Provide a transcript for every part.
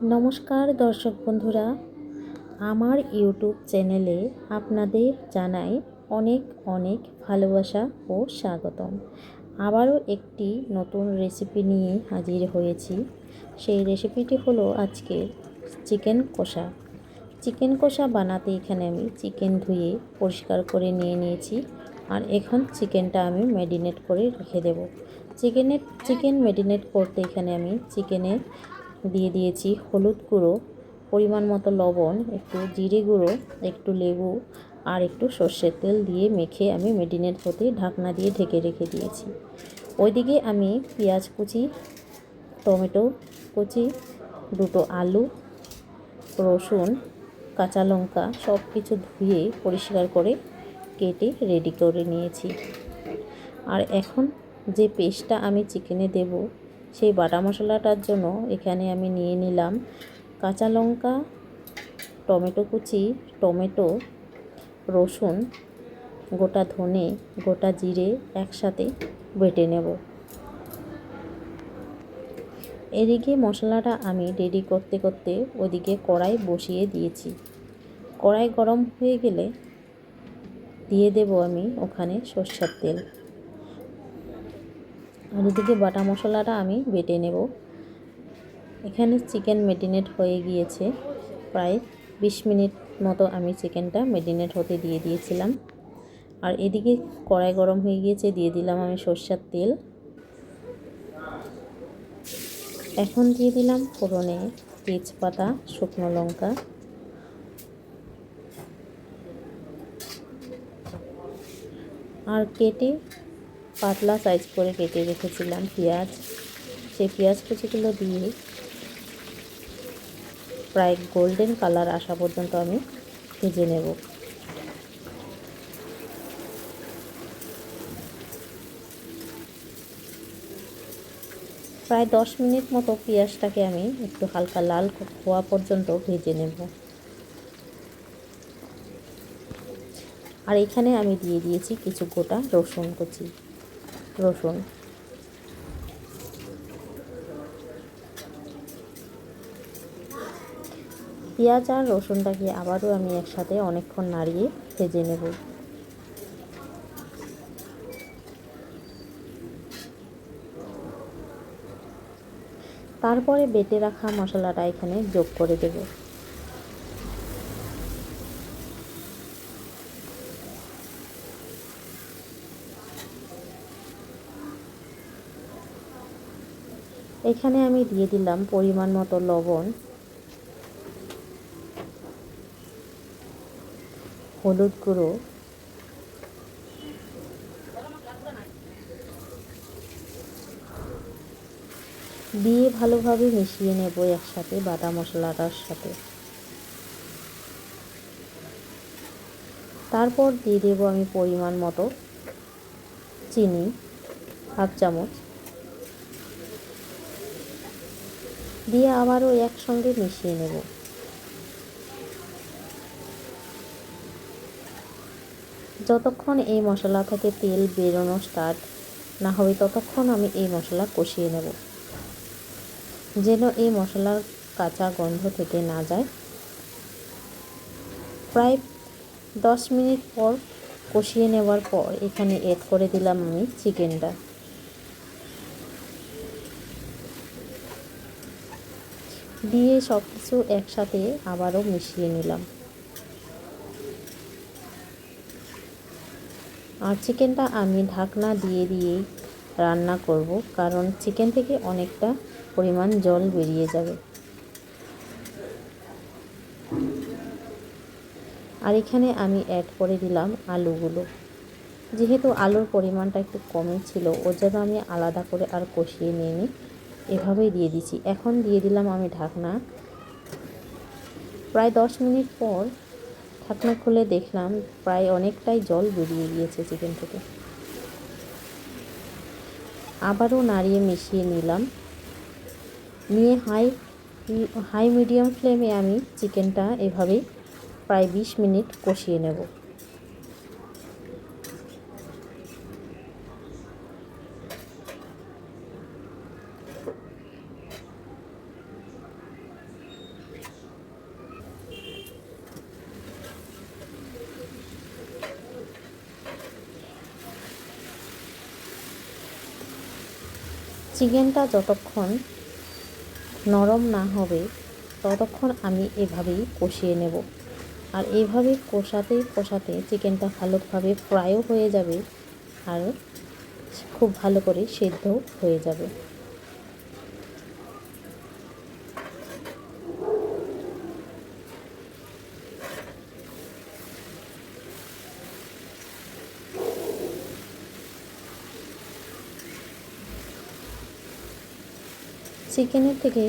নমস্কার দর্শক বন্ধুরা, আমার ইউটিউব চ্যানেলে আপনাদের জানাই অনেক অনেক ভালোবাসা ও স্বাগতম। আবারও একটি নতুন রেসিপি নিয়ে হাজির হয়েছি। সেই রেসিপিটি হলো আজকের চিকেন কষা। চিকেন কষা বানাতে এখানে আমি চিকেন ধুয়ে পরিষ্কার করে নিয়ে নিয়েছি, আর এখন চিকেনটা আমি ম্যারিনেট করে রেখে দেব। চিকেন ম্যারিনেট করতে এখানে আমি চিকেনে দিয়ে দিয়েছি হলুদ গুঁড়ো, পরিমাণ মতো লবণ, একটু জিরে গুঁড়ো, একটু লেবু আর একটু সর্ষের তেল দিয়ে মেখে আমি ম্যারিনেট হতে ঢাকনা দিয়ে ঢেকে রেখে দিয়েছি। ওইদিকে আমি পেঁয়াজ কুচি, টমেটো কুচি, দুটো আলু, রসুন, কাঁচা লঙ্কা সব কিছু ধুয়ে পরিষ্কার করে কেটে রেডি করে নিয়েছি। আর এখন যে পেস্টটা আমি চিকেনে দেব, সেই বাটা মশলাটার জন্য এখানে আমি নিয়ে নিলাম কাঁচা লঙ্কা, টমেটো কুচি, টমেটো, রসুন, গোটা ধনে, গোটা জিরে একসাথে বেটে নেব। এদিকে মশলাটা আমি রেডি করতে করতে ওদিকে কড়াই বসিয়ে দিয়েছি। কড়াই গরম হয়ে গেলে দিয়ে দেব আমি ওখানে সরষের তেল। আর এদিকে বাটা মশলাটা আমি বেটে নেব। এখানে চিকেন ম্যারিনেট হয়ে গিয়েছে, প্রায় 20 মিনিট মতো আমি চিকেনটা ম্যারিনেট হতে দিয়ে দিয়েছিলাম। আর এদিকে কড়াই গরম হয়ে গিয়েছে, দিয়ে দিলাম আমি সরষের তেল। এখন দিয়ে দিলাম ফোড়নে তেজপাতা, শুকনো লঙ্কা, আর কেটে পাতলা সাইজ করে কেটে রেখেছিলাম পেঁয়াজ। সেই পেঁয়াজ কুচিগুলো দিয়ে প্রায় গোল্ডেন কালার আসা পর্যন্ত আমি ভেজে নেব। প্রায় 10 মিনিট মতো পেঁয়াজটাকে আমি একটু হালকা লাল হওয়া পর্যন্ত ভেজে নেব। আর এখানে আমি দিয়ে দিয়েছি কিছু গোটা রসুন কুচি। পেঁয়াজ আর রসুনটাকে আবারও আমি একসাথে অনেকক্ষণ নাড়িয়ে ভেজে নেব। তারপরে বেটে রাখা মশলাটা এখানে যোগ করে দেব। এখানে আমি দিয়ে দিলাম পরিমাণ মতো লবণ, হলুদ গুঁড়ো, দিয়ে ভালোভাবে মিশিয়ে নেব একসাথে বাটা মশলাটার সাথে। তারপর দিয়ে দেব আমি পরিমাণ মতো চিনি, হাফ চামচ, দিয়ে আবারও একসঙ্গে মিশিয়ে নেব। যতক্ষণ এই মশলা থেকে তেল বেরোনো স্টার্ট না হবে ততক্ষণ আমি এই মশলা কষিয়ে নেব, যেন এই মশলার কাঁচা গন্ধ থেকে না যায়। প্রায় 10 মিনিট পর কষিয়ে নেওয়ার পর এখানে এড করে দিলাম আমি চিকেনটা। দিয়ে সব কিছু একসাথে আবারও মিশিয়ে নিলাম। আর চিকেনটা আমি ঢাকনা দিয়ে দিয়েই রান্না করব, কারণ চিকেন থেকে অনেকটা পরিমাণ জল বেরিয়ে যাবে। আর এখানে আমি অ্যাড করে দিলাম আলুগুলো। যেহেতু আলুর পরিমাণটা একটু কমই ছিল, ওর জন্য আমি আলাদা করে আর কষিয়ে নিইনি, এভাবেই দিয়ে দিচ্ছি। এখন দিয়ে দিলাম আমি ঢাকনা। প্রায় 10 মিনিট পর ঢাকনা খুলে দেখলাম প্রায় অনেকটাই জল বেরিয়ে গিয়েছে চিকেন থেকে। আবারও নাড়িয়ে মিশিয়ে নিলাম, নিয়ে হাই মিডিয়াম ফ্লেমে আমি চিকেনটা এভাবেই প্রায় 20 মিনিট কষিয়ে নেব। চিকেনটা যতক্ষণ নরম না হবে ততক্ষণ আমি এভাবেই কষিয়ে নেব। আর এইভাবে কষাতে কষাতে চিকেনটা ভালোভাবে ফ্রাইও হয়ে যাবে আর খুব ভালো করে সেদ্ধ হয়ে যাবে। চিকেনের থেকে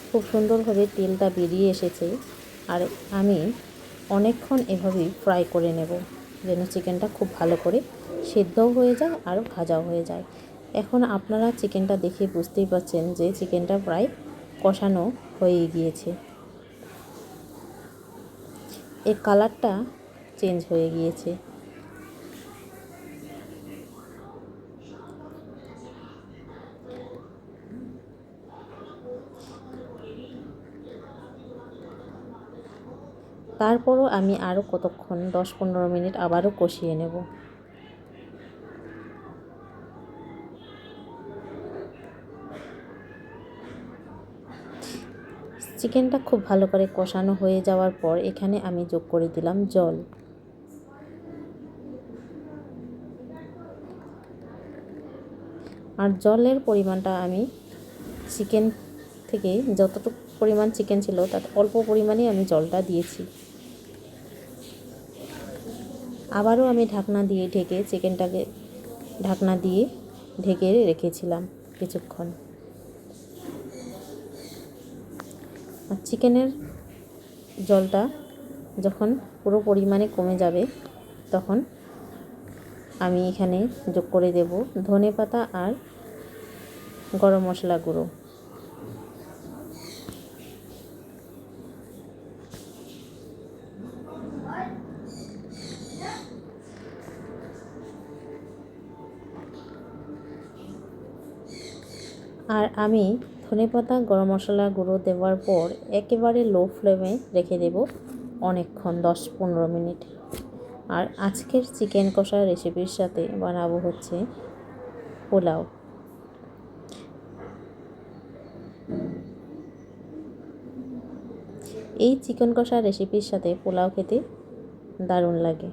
খুব সুন্দরভাবে তেলটা বেরিয়ে এসেছে আর আমি অনেকক্ষণ এভাবেই ফ্রাই করে নেব যেন চিকেনটা খুব ভালো করে সেদ্ধও হয়ে যায় আর ভাজাও হয়ে যায়। এখন আপনারা চিকেনটা দেখে বুঝতেই পারছেন যে চিকেনটা প্রায় কষানো হয়ে গিয়েছে, এর কালারটা চেঞ্জ হয়ে গিয়েছে। তারপরও আমি আরও কতক্ষণ 10-15 মিনিট আবারও কষিয়ে নেব। চিকেনটা খুব ভালো করে কষানো হয়ে যাওয়ার পর এখানে আমি যোগ করে দিলাম জল। আর জলের পরিমাণটা আমি চিকেন থেকে যতটুকু পরিমাণ চিকেন ছিল তার অল্প পরিমাণেই আমি জলটা দিয়েছি। আবারও আমি ঢাকনা দিয়ে ঢেকে চিকেনটাকে ঢাকনা দিয়ে ঢেকে রেখেছিলাম কিছুক্ষণ। আর চিকেনের জলটা যখন পুরো পরিমাণে কমে যাবে তখন আমি এখানে যোগ করে দেব ধনেপাতা আর গরম মশলা গুঁড়ো। আর আমি ধনেপাতা গরম মশলা গুঁড়ো দেওয়ার পর একেবারে লো ফ্লেমে রেখে দেব অনেকক্ষণ 10-15 মিনিট। আর আজকের চিকেন কষা রেসিপির সাথে বানাবো হচ্ছে পোলাও। এই চিকেন কষা রেসিপির সাথে পোলাও খেতে দারুণ লাগে।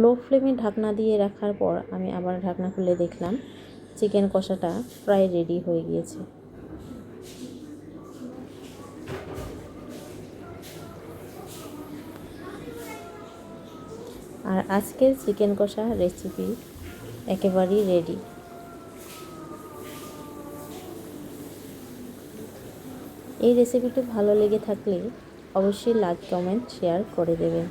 লো ফ্লেমে ঢাকনা দিয়ে রাখার পর আমি আবার ঢাকনা খুলে দেখলাম চিকেন কষাটা প্রায় রেডি হয়ে গিয়েছে। আর আজকের চিকেন কষা রেসিপি একেবারেই রেডি। এই রেসিপিটি ভালো লেগে থাকলে অবশ্যই লাইক, কমেন্ট, শেয়ার করে দেবেন।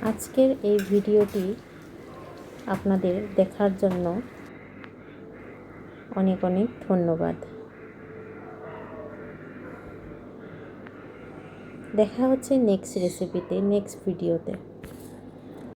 আজকের এই ভিডিওটি আপনাদের দেখার জন্য অনেক অনেক ধন্যবাদ। দেখা হচ্ছে নেক্সট রেসিপিতে, নেক্সট ভিডিওতে।